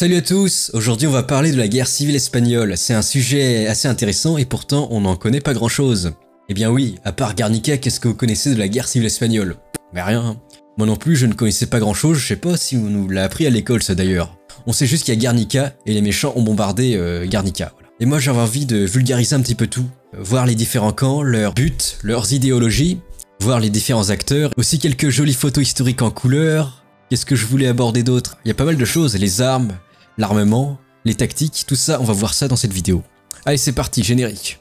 Salut à tous, aujourd'hui on va parler de la guerre civile espagnole. C'est un sujet assez intéressant et pourtant on n'en connaît pas grand chose. Eh bien oui, à part Guernica, qu'est-ce que vous connaissez de la guerre civile espagnole? Mais rien. Moi non plus je ne connaissais pas grand chose, je sais pas si on nous l'a appris à l'école ça d'ailleurs. On sait juste qu'il y a Guernica et les méchants ont bombardé Guernica. Voilà. Et moi j'avais envie de vulgariser un petit peu tout, voir les différents camps, leurs buts, leurs idéologies, voir les différents acteurs, aussi quelques jolies photos historiques en couleur. Qu'est-ce que je voulais aborder d'autre? Il y a pas mal de choses, les armes, l'armement, les tactiques, tout ça, on va voir ça dans cette vidéo. Allez, c'est parti, générique.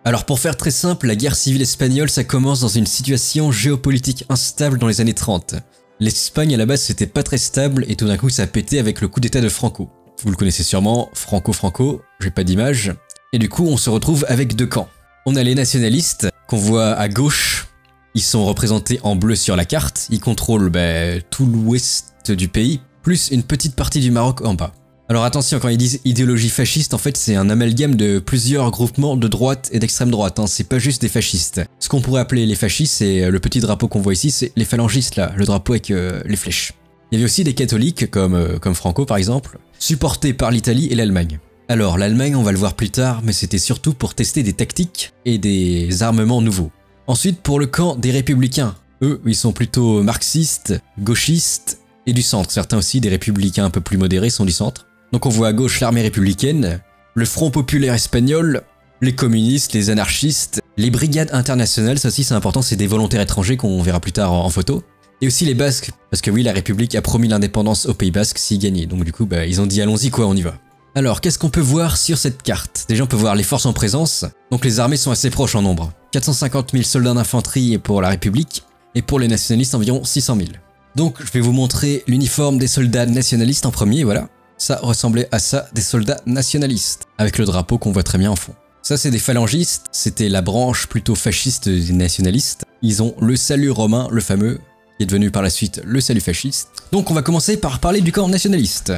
Alors pour faire très simple, la guerre civile espagnole, ça commence dans une situation géopolitique instable dans les années 30. L'Espagne à la base c'était pas très stable et tout d'un coup ça a pété avec le coup d'état de Franco. Vous le connaissez sûrement, Franco, j'ai pas d'image. Et du coup on se retrouve avec deux camps. On a les nationalistes, qu'on voit à gauche. Ils sont représentés en bleu sur la carte, ils contrôlent tout l'ouest du pays, plus une petite partie du Maroc en bas. Alors attention, quand ils disent idéologie fasciste, en fait c'est un amalgame de plusieurs groupements de droite et d'extrême droite, hein. C'est pas juste des fascistes. Ce qu'on pourrait appeler les fascistes, c'est le petit drapeau qu'on voit ici, c'est les phalangistes là, le drapeau avec les flèches. Il y avait aussi des catholiques, comme Franco par exemple, supportés par l'Italie et l'Allemagne. Alors l'Allemagne, on va le voir plus tard, mais c'était surtout pour tester des tactiques et des armements nouveaux. Ensuite, pour le camp des républicains, eux, ils sont plutôt marxistes, gauchistes et du centre. Certains aussi, des républicains un peu plus modérés, sont du centre. Donc on voit à gauche l'armée républicaine, le Front populaire espagnol, les communistes, les anarchistes, les brigades internationales, ça aussi c'est important, c'est des volontaires étrangers qu'on verra plus tard en photo. Et aussi les Basques, parce que oui, la République a promis l'indépendance au Pays Basque s'ils gagnaient. Donc du coup, ils ont dit allons-y quoi, on y va. Alors, qu'est-ce qu'on peut voir sur cette carte? Déjà, on peut voir les forces en présence. Donc les armées sont assez proches en nombre. 450 000 soldats d'infanterie pour la République, et pour les nationalistes, environ 600 000. Donc, je vais vous montrer l'uniforme des soldats nationalistes en premier, voilà. Ça ressemblait à ça des soldats nationalistes, avec le drapeau qu'on voit très bien en fond. Ça, c'est des phalangistes, c'était la branche plutôt fasciste des nationalistes. Ils ont le salut romain, le fameux, qui est devenu par la suite le salut fasciste. Donc, on va commencer par parler du camp nationaliste.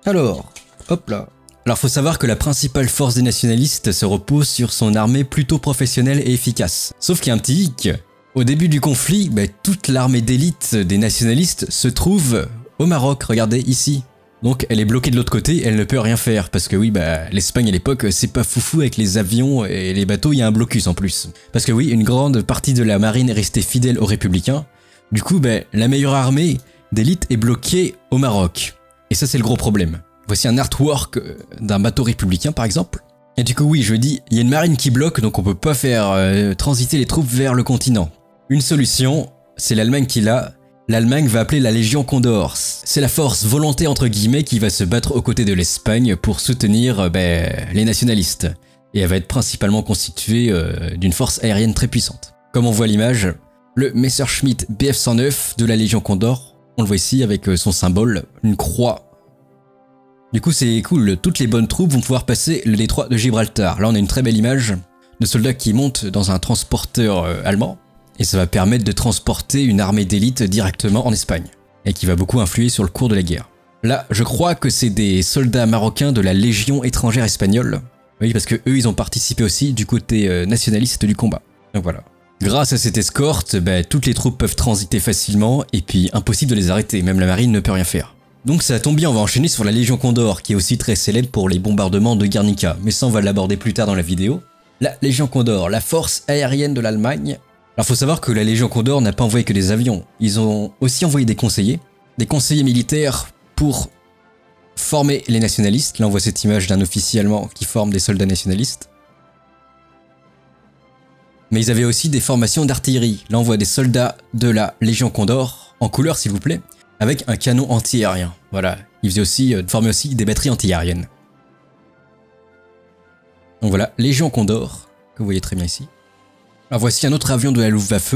Alors, hop là. Alors faut savoir que la principale force des nationalistes se repose sur son armée plutôt professionnelle et efficace. Sauf qu'il y a un petit hic. Au début du conflit, toute l'armée d'élite des nationalistes se trouve au Maroc, regardez ici. Donc elle est bloquée de l'autre côté, elle ne peut rien faire, parce que oui, l'Espagne à l'époque, c'est pas foufou avec les avions et les bateaux, il y a un blocus en plus. Parce que oui, une grande partie de la marine est restée fidèle aux républicains. Du coup, la meilleure armée d'élite est bloquée au Maroc. Et ça c'est le gros problème. Voici un artwork d'un bateau républicain par exemple. Et du coup oui, je dis, il y a une marine qui bloque donc on peut pas faire transiter les troupes vers le continent. Une solution, c'est l'Allemagne qui l'a. L'Allemagne va appeler la Légion Condor. C'est la force volontaire entre guillemets qui va se battre aux côtés de l'Espagne pour soutenir les nationalistes. Et elle va être principalement constituée d'une force aérienne très puissante. Comme on voit à l'image, le Messerschmitt Bf-109 de la Légion Condor, on le voit ici avec son symbole, une croix. Du coup c'est cool, toutes les bonnes troupes vont pouvoir passer le détroit de Gibraltar. Là on a une très belle image de soldats qui montent dans un transporteur allemand et ça va permettre de transporter une armée d'élite directement en Espagne et qui va beaucoup influer sur le cours de la guerre. Là je crois que c'est des soldats marocains de la Légion étrangère espagnole. Oui parce que eux ils ont participé aussi du côté nationaliste du combat. Donc voilà. Grâce à cette escorte, toutes les troupes peuvent transiter facilement et puis impossible de les arrêter, même la marine ne peut rien faire. Donc ça tombe bien, on va enchaîner sur la Légion Condor, qui est aussi très célèbre pour les bombardements de Guernica, mais ça on va l'aborder plus tard dans la vidéo. La Légion Condor, la force aérienne de l'Allemagne. Alors faut savoir que la Légion Condor n'a pas envoyé que des avions, ils ont aussi envoyé des conseillers militaires pour former les nationalistes. Là on voit cette image d'un officier allemand qui forme des soldats nationalistes. Mais ils avaient aussi des formations d'artillerie. Là on voit des soldats de la Légion Condor, en couleur s'il vous plaît, avec un canon anti-aérien. Voilà, ils formaient aussi des batteries anti-aériennes. Donc voilà, Légion Condor, que vous voyez très bien ici. Alors voici un autre avion de la Luftwaffe,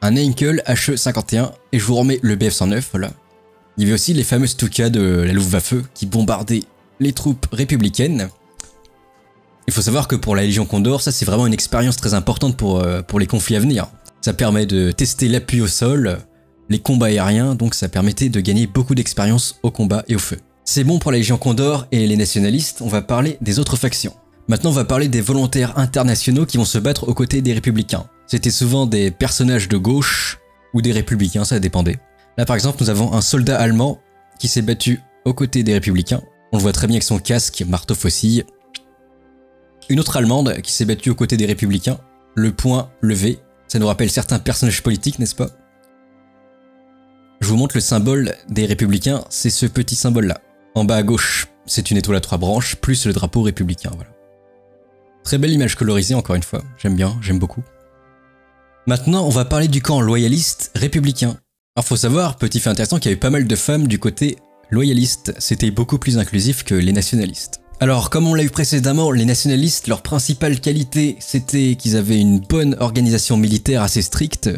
un Heinkel HE-51, et je vous remets le Bf-109, voilà. Il y avait aussi les fameux Stuka de la Luftwaffe qui bombardaient les troupes républicaines. Il faut savoir que pour la Légion Condor, ça c'est vraiment une expérience très importante pour les conflits à venir. Ça permet de tester l'appui au sol, les combats aériens, donc ça permettait de gagner beaucoup d'expérience au combat et au feu. C'est bon pour la Légion Condor et les nationalistes, on va parler des autres factions. Maintenant on va parler des volontaires internationaux qui vont se battre aux côtés des républicains. C'était souvent des personnages de gauche ou des républicains, ça dépendait. Là par exemple nous avons un soldat allemand qui s'est battu aux côtés des républicains. On le voit très bien avec son casque, marteau faucille. Une autre allemande qui s'est battue aux côtés des républicains, le poing levé. Ça nous rappelle certains personnages politiques, n'est-ce pas? Je vous montre le symbole des républicains, c'est ce petit symbole-là. En bas à gauche, c'est une étoile à 3 branches, plus le drapeau républicain, voilà. Très belle image colorisée, encore une fois. J'aime bien, j'aime beaucoup. Maintenant, on va parler du camp loyaliste républicain. Alors, faut savoir, petit fait intéressant, qu'il y avait pas mal de femmes du côté loyaliste. C'était beaucoup plus inclusif que les nationalistes. Alors, comme on l'a vu précédemment, les nationalistes, leur principale qualité, c'était qu'ils avaient une bonne organisation militaire assez stricte,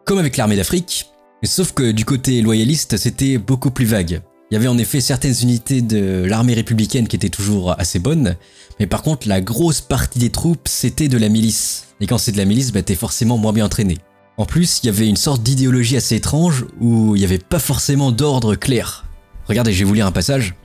comme avec l'armée d'Afrique. Sauf que du côté loyaliste, c'était beaucoup plus vague. Il y avait en effet certaines unités de l'armée républicaine qui étaient toujours assez bonnes, mais par contre, la grosse partie des troupes, c'était de la milice. Et quand c'est de la milice, bah t'es forcément moins bien entraîné. En plus, il y avait une sorte d'idéologie assez étrange où il n'y avait pas forcément d'ordre clair. Regardez, je vais vous lire un passage.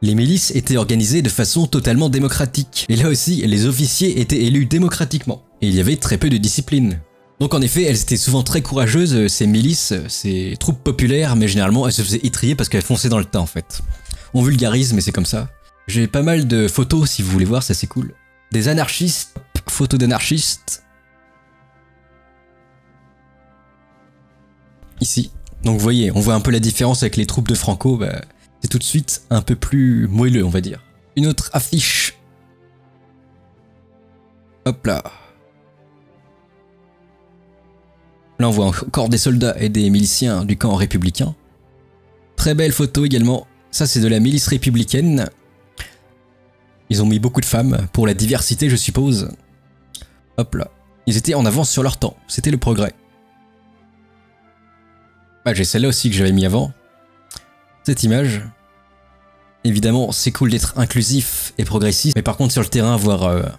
Les milices étaient organisées de façon totalement démocratique. Et là aussi, les officiers étaient élus démocratiquement. Et il y avait très peu de discipline. Donc en effet, elles étaient souvent très courageuses, ces milices, ces troupes populaires, mais généralement elles se faisaient étriller parce qu'elles fonçaient dans le tas en fait. On vulgarise, mais c'est comme ça. J'ai pas mal de photos si vous voulez voir, ça c'est cool. Des anarchistes, photos d'anarchistes. Ici. Donc vous voyez, on voit un peu la différence avec les troupes de Franco, bah, c'est tout de suite un peu plus moelleux on va dire. Une autre affiche. Hop là. Là on voit encore des soldats et des miliciens du camp républicain. Très belle photo également. Ça c'est de la milice républicaine. Ils ont mis beaucoup de femmes pour la diversité je suppose. Hop là. Ils étaient en avance sur leur temps. C'était le progrès. Ah, j'ai celle-là aussi que j'avais mis avant. Cette image. Évidemment c'est cool d'être inclusif et progressiste. Mais par contre sur le terrain avoir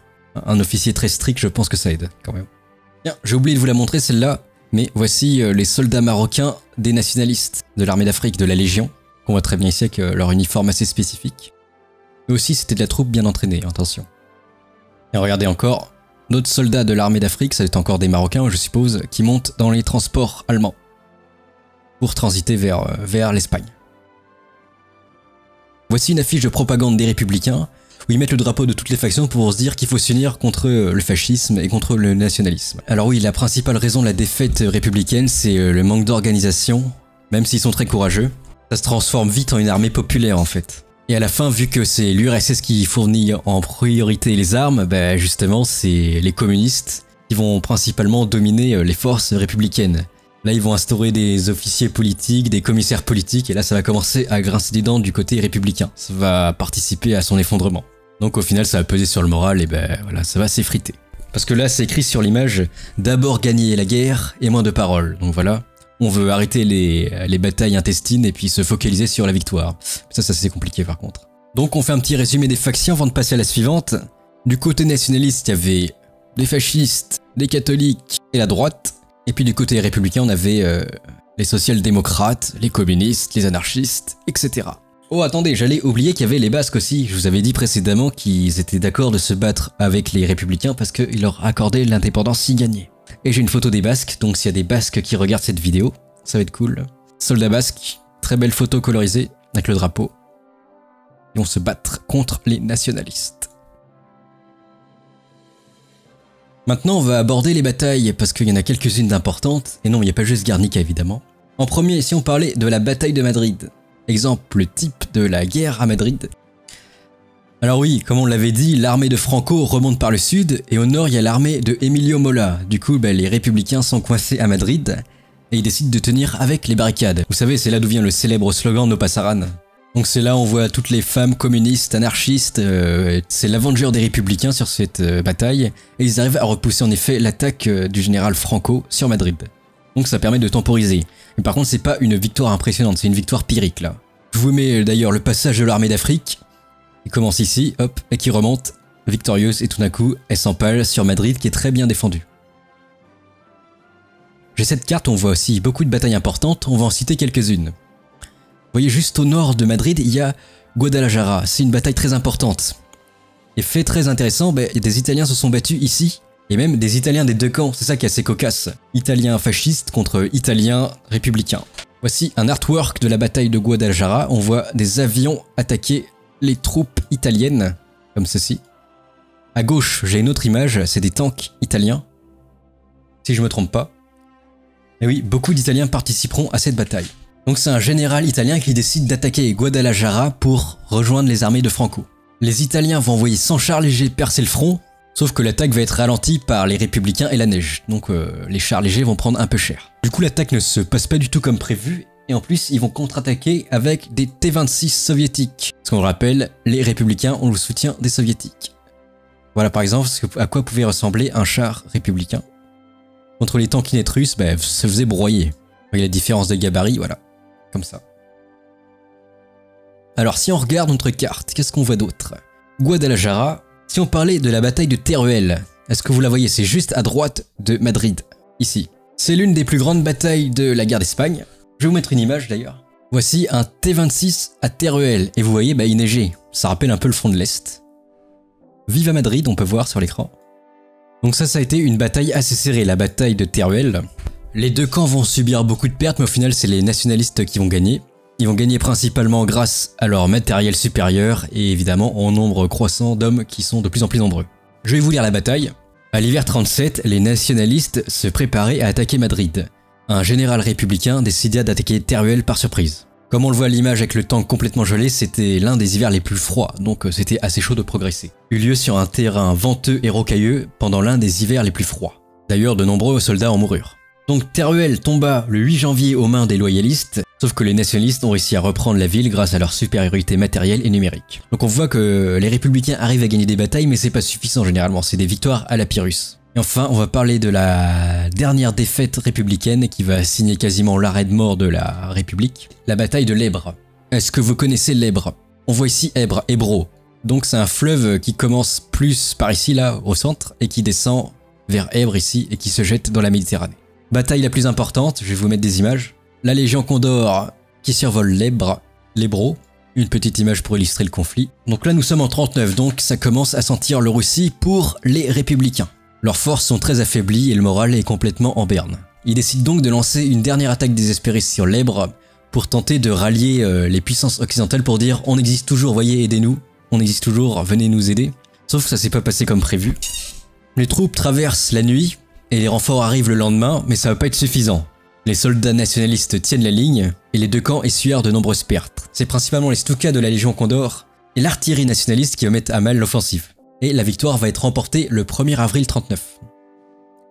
un officier très strict je pense que ça aide quand même. Tiens, j'ai oublié de vous la montrer celle-là. Mais voici les soldats marocains des nationalistes de l'armée d'Afrique, de la Légion, qu'on voit très bien ici avec leur uniforme assez spécifique. Et aussi c'était de la troupe bien entraînée, attention. Et regardez encore, d'autres soldats de l'armée d'Afrique, ça va être encore des Marocains je suppose, qui montent dans les transports allemands pour transiter vers l'Espagne. Voici une affiche de propagande des républicains, où ils mettent le drapeau de toutes les factions pour se dire qu'il faut s'unir contre le fascisme et contre le nationalisme. Alors oui, la principale raison de la défaite républicaine, c'est le manque d'organisation, même s'ils sont très courageux. Ça se transforme vite en une armée populaire en fait. Et à la fin, vu que c'est l'URSS qui fournit en priorité les armes, bah justement c'est les communistes qui vont principalement dominer les forces républicaines. Là ils vont instaurer des officiers politiques, des commissaires politiques, et là ça va commencer à grincer des dents du côté républicain. Ça va participer à son effondrement. Donc au final ça va peser sur le moral et ben voilà, ça va s'effriter. Parce que là c'est écrit sur l'image, d'abord gagner la guerre et moins de paroles. Donc voilà, on veut arrêter les batailles intestines et puis se focaliser sur la victoire. Ça c'est compliqué par contre. Donc on fait un petit résumé des factions avant de passer à la suivante. Du côté nationaliste il y avait les fascistes, les catholiques et la droite. Et puis du côté républicain on avait les social-démocrates, les communistes, les anarchistes, etc. Oh attendez, j'allais oublier qu'il y avait les Basques aussi. Je vous avais dit précédemment qu'ils étaient d'accord de se battre avec les républicains parce qu'ils leur accordaient l'indépendance s'ils gagnaient. Et j'ai une photo des Basques, donc s'il y a des Basques qui regardent cette vidéo, ça va être cool. Soldats basques, très belle photo colorisée avec le drapeau. Ils vont se battre contre les nationalistes. Maintenant on va aborder les batailles parce qu'il y en a quelques-unes d'importantes. Et non, il n'y a pas juste Guernica évidemment. En premier, si on parlait de la bataille de Madrid. Exemple type de la guerre à Madrid. Alors oui, comme on l'avait dit, l'armée de Franco remonte par le sud et au nord il y a l'armée de Emilio Mola. Du coup, les républicains sont coincés à Madrid et ils décident de tenir avec les barricades. Vous savez, c'est là d'où vient le célèbre slogan No Pasaran. Donc c'est là où on voit toutes les femmes communistes, anarchistes, c'est l'aventure des républicains sur cette bataille et ils arrivent à repousser en effet l'attaque du général Franco sur Madrid. Donc ça permet de temporiser. Mais par contre c'est pas une victoire impressionnante, c'est une victoire pyrrhique là. Je vous mets d'ailleurs le passage de l'armée d'Afrique. Il commence ici, hop, et qui remonte, victorieuse, et tout d'un coup, elle s'empale sur Madrid qui est très bien défendue. J'ai cette carte, on voit aussi beaucoup de batailles importantes, on va en citer quelques-unes. Vous voyez juste au nord de Madrid, il y a Guadalajara, c'est une bataille très importante. Et fait très intéressant, des Italiens se sont battus ici, et même des Italiens des deux camps, c'est ça qui est assez cocasse. Italiens fascistes contre Italiens républicains. Voici un artwork de la bataille de Guadalajara. On voit des avions attaquer les troupes italiennes, comme ceci. À gauche, j'ai une autre image, c'est des tanks italiens, si je me trompe pas. Et oui, beaucoup d'Italiens participeront à cette bataille. Donc c'est un général italien qui décide d'attaquer Guadalajara pour rejoindre les armées de Franco. Les Italiens vont envoyer 100 chars légers percer le front, sauf que l'attaque va être ralentie par les républicains et la neige, donc les chars légers vont prendre un peu cher. Du coup l'attaque ne se passe pas du tout comme prévu, et en plus ils vont contre-attaquer avec des T-26 soviétiques. Parce qu'on le rappelle, les républicains ont le soutien des soviétiques. Voilà par exemple à quoi pouvait ressembler un char républicain. Contre les tankinettes russes, ça faisait broyer. Avec la différence de gabarit, voilà, comme ça. Alors si on regarde notre carte, qu'est-ce qu'on voit d'autre? Guadalajara, si on parlait de la bataille de Teruel, est-ce que vous la voyez? C'est juste à droite de Madrid, ici. C'est l'une des plus grandes batailles de la guerre d'Espagne. Je vais vous mettre une image d'ailleurs. Voici un T-26 à Teruel, et vous voyez, il neigeait. Ça rappelle un peu le front de l'Est. Vive à Madrid, on peut voir sur l'écran. Donc ça a été une bataille assez serrée, la bataille de Teruel. Les deux camps vont subir beaucoup de pertes, mais au final c'est les nationalistes qui vont gagner. Ils vont gagner principalement grâce à leur matériel supérieur et évidemment au nombre croissant d'hommes qui sont de plus en plus nombreux. Je vais vous lire la bataille. À l'hiver 37, les nationalistes se préparaient à attaquer Madrid. Un général républicain décida d'attaquer Teruel par surprise. Comme on le voit à l'image avec le tank complètement gelé, c'était l'un des hivers les plus froids, donc c'était assez chaud de progresser. Eut lieu sur un terrain venteux et rocailleux pendant l'un des hivers les plus froids. D'ailleurs, de nombreux soldats en moururent. Donc Teruel tomba le 8 janvier aux mains des loyalistes, sauf que les nationalistes ont réussi à reprendre la ville grâce à leur supériorité matérielle et numérique. Donc on voit que les républicains arrivent à gagner des batailles, mais c'est pas suffisant généralement, c'est des victoires à la Pyrrhus. Et enfin, on va parler de la dernière défaite républicaine qui va signer quasiment l'arrêt de mort de la République, la bataille de l'Èbre. Est-ce que vous connaissez l'Èbre? On voit ici Èbre, Ebro. Donc c'est un fleuve qui commence plus par ici, là, au centre, et qui descend vers Èbre ici, et qui se jette dans la Méditerranée. Bataille la plus importante, je vais vous mettre des images. La Légion Condor qui survole l'Èbre, l'Ebro. Une petite image pour illustrer le conflit. Donc là nous sommes en 39, donc ça commence à sentir le roussi pour les républicains. Leurs forces sont très affaiblies et le moral est complètement en berne. Ils décident donc de lancer une dernière attaque désespérée sur l'Èbre pour tenter de rallier les puissances occidentales pour dire on existe toujours, voyez, aidez-nous, on existe toujours, venez nous aider. Sauf que ça s'est pas passé comme prévu. Les troupes traversent la nuit et les renforts arrivent le lendemain, mais ça va pas être suffisant. Les soldats nationalistes tiennent la ligne et les deux camps essuient de nombreuses pertes. C'est principalement les Stukas de la Légion Condor et l'artillerie nationaliste qui va mettre à mal l'offensive. Et la victoire va être remportée le 1er avril 39.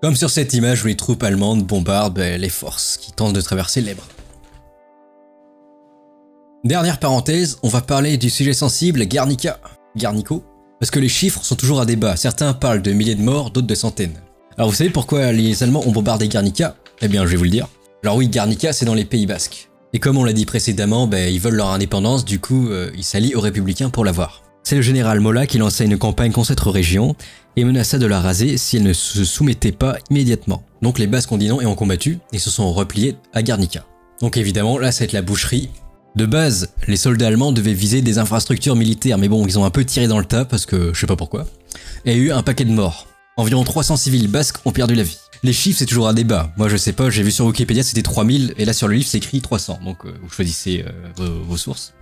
Comme sur cette image où les troupes allemandes bombardent les forces qui tentent de traverser l'Èbre. Dernière parenthèse, on va parler du sujet sensible Guernica, Guernico, parce que les chiffres sont toujours à débat. Certains parlent de milliers de morts, d'autres de centaines. Alors vous savez pourquoi les Allemands ont bombardé Guernica? Eh bien je vais vous le dire. Alors oui, Guernica c'est dans les Pays Basques. Et comme on l'a dit précédemment, ils veulent leur indépendance, du coup ils s'allient aux républicains pour l'avoir. C'est le général Mola qui lança une campagne contre cette région et menaça de la raser si elle ne se soumettait pas immédiatement. Donc les Basques ont dit non et ont combattu et se sont repliés à Guernica. Donc évidemment là ça va être la boucherie. De base, les soldats allemands devaient viser des infrastructures militaires, mais bon ils ont un peu tiré dans le tas parce que je sais pas pourquoi. Et il y a eu un paquet de morts. Environ 300 civils basques ont perdu la vie. Les chiffres c'est toujours un débat. Moi je sais pas, j'ai vu sur Wikipédia c'était 3000 et là sur le livre c'est écrit 300. Donc vous choisissez vos sources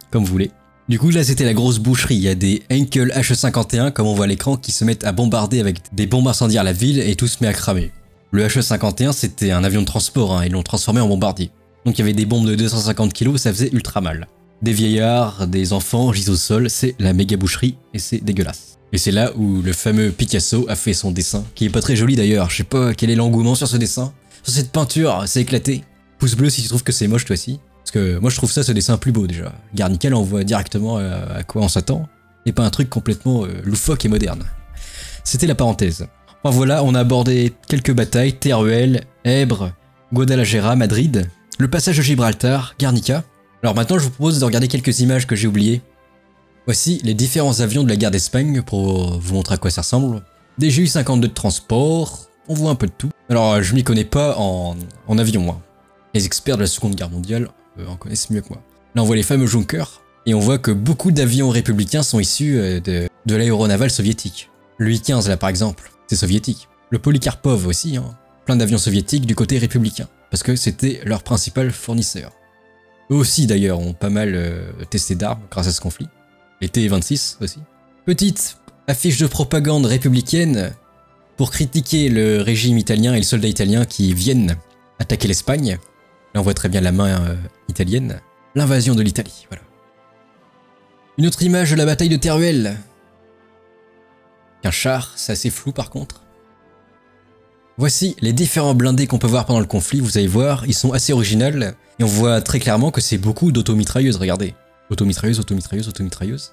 comme vous voulez. Du coup là c'était la grosse boucherie, il y a des Heinkel HE-51 comme on voit à l'écran qui se mettent à bombarder avec des bombes incendiaires la ville et tout se met à cramer. Le HE-51 c'était un avion de transport, ils l'ont transformé en bombardier. Donc il y avait des bombes de 250 kg, ça faisait ultra mal. Des vieillards, des enfants gisent au sol, c'est la méga boucherie et c'est dégueulasse. Et c'est là où le fameux Picasso a fait son dessin, qui est pas très joli d'ailleurs, je sais pas quel est l'engouement sur ce dessin. Sur cette peinture, c'est éclaté. Pouce bleu si tu trouves que c'est moche toi aussi. Parce que moi je trouve ça ce dessin plus beau déjà. Guernica on voit directement à quoi on s'attend. Et pas un truc complètement loufoque et moderne. C'était la parenthèse. Enfin voilà, on a abordé quelques batailles, Teruel, Èbre, Guadalajara, Madrid, le passage de Gibraltar, Guernica. Alors maintenant je vous propose de regarder quelques images que j'ai oubliées. Voici les différents avions de la guerre d'Espagne pour vous montrer à quoi ça ressemble. Des Ju-52 de transport, on voit un peu de tout. Alors je m'y connais pas en avion moi. Les experts de la Seconde Guerre mondiale en connaissent mieux que moi. Là on voit les fameux Junkers, et on voit que beaucoup d'avions républicains sont issus de l'aéronaval soviétique. Le I-15 là par exemple, c'est soviétique. Le Polikarpov aussi, plein d'avions soviétiques du côté républicain. parce que c'était leur principal fournisseur. Eux aussi d'ailleurs ont pas mal testé d'armes grâce à ce conflit. Les T-26 aussi. Petite affiche de propagande républicaine pour critiquer le régime italien et les soldats italiens qui viennent attaquer l'Espagne. Là on voit très bien la main italienne. L'invasion de l'Italie, voilà. Une autre image de la bataille de Teruel. Un char, c'est assez flou par contre. Voici les différents blindés qu'on peut voir pendant le conflit, vous allez voir, ils sont assez originaux. Et on voit très clairement que c'est beaucoup d'automitrailleuses, regardez. Automitrailleuses, automitrailleuses, automitrailleuses.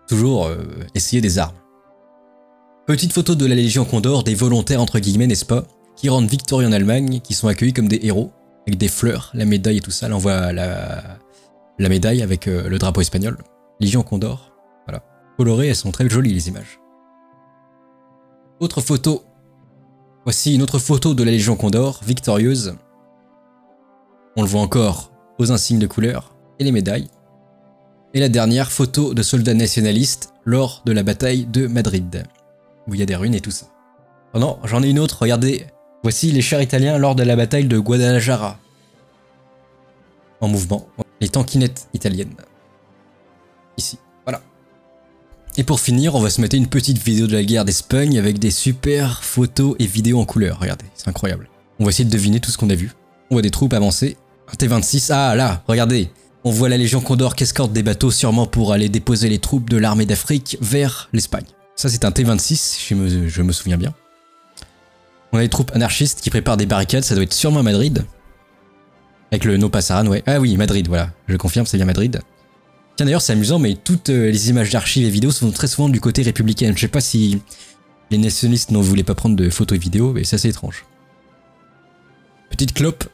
Toujours essayer des armes. Petite photo de la Légion Condor, des volontaires entre guillemets, n'est-ce pas, qui rendent victorieux en Allemagne, qui sont accueillis comme des héros, avec des fleurs, la médaille et tout ça. Là on voit la médaille avec le drapeau espagnol. Légion Condor, voilà. Colorées, elles sont très jolies les images. Autre photo. Voici une autre photo de la Légion Condor, victorieuse. On le voit encore aux insignes de couleur et les médailles. Et la dernière photo de soldats nationalistes lors de la bataille de Madrid, où il y a des ruines et tout ça. Oh non, j'en ai une autre, regardez. Voici les chars italiens lors de la bataille de Guadalajara. En mouvement, les tankinettes italiennes. Ici, voilà. Et pour finir, on va se mettre une petite vidéo de la guerre d'Espagne avec des super photos et vidéos en couleur. Regardez, c'est incroyable. On va essayer de deviner tout ce qu'on a vu. On voit des troupes avancer. Un T-26, ah là, regardez. On voit la Légion Condor qui escorte des bateaux sûrement pour aller déposer les troupes de l'armée d'Afrique vers l'Espagne. Ça c'est un T-26, je me souviens bien. On a des troupes anarchistes qui préparent des barricades, ça doit être sûrement à Madrid. Avec le No Pasaran, ouais. Ah oui, Madrid, voilà. Je confirme, c'est bien Madrid. Tiens d'ailleurs c'est amusant, mais toutes les images d'archives et vidéos sont très souvent du côté républicain. Je sais pas si les nationalistes n'en voulaient pas prendre de photos et vidéos, mais c'est assez étrange. Petite clope.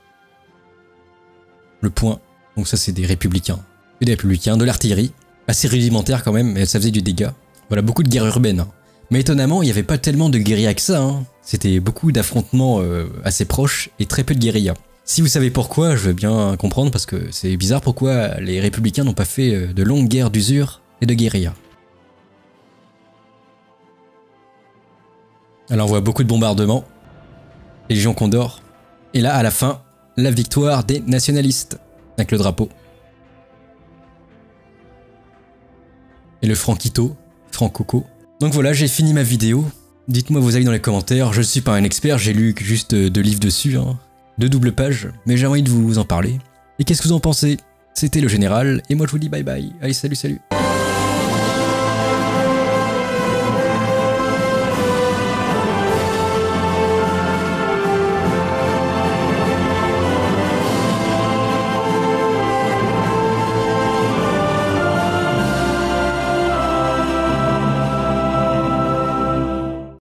Le point. Donc ça c'est des républicains. Des républicains, de l'artillerie. Assez rudimentaire quand même, mais ça faisait du dégât. Voilà, beaucoup de guerres urbaines. Mais étonnamment, il n'y avait pas tellement de guérilla que ça. Hein. C'était beaucoup d'affrontements assez proches et très peu de guérilla. Si vous savez pourquoi, je veux bien comprendre parce que c'est bizarre pourquoi les républicains n'ont pas fait de longues guerres d'usure et de guérilla. Alors on voit beaucoup de bombardements. Légion Condor. Et là, à la fin, la victoire des nationalistes. Avec le drapeau. Et le Franquito, Francoco. Donc voilà, j'ai fini ma vidéo. Dites-moi vos avis dans les commentaires. Je ne suis pas un expert, j'ai lu juste 2 livres dessus. Hein. 2 doubles pages, mais j'ai envie de vous en parler. Et qu'est-ce que vous en pensez? C'était le général, et moi je vous dis bye bye. Allez, salut, salut.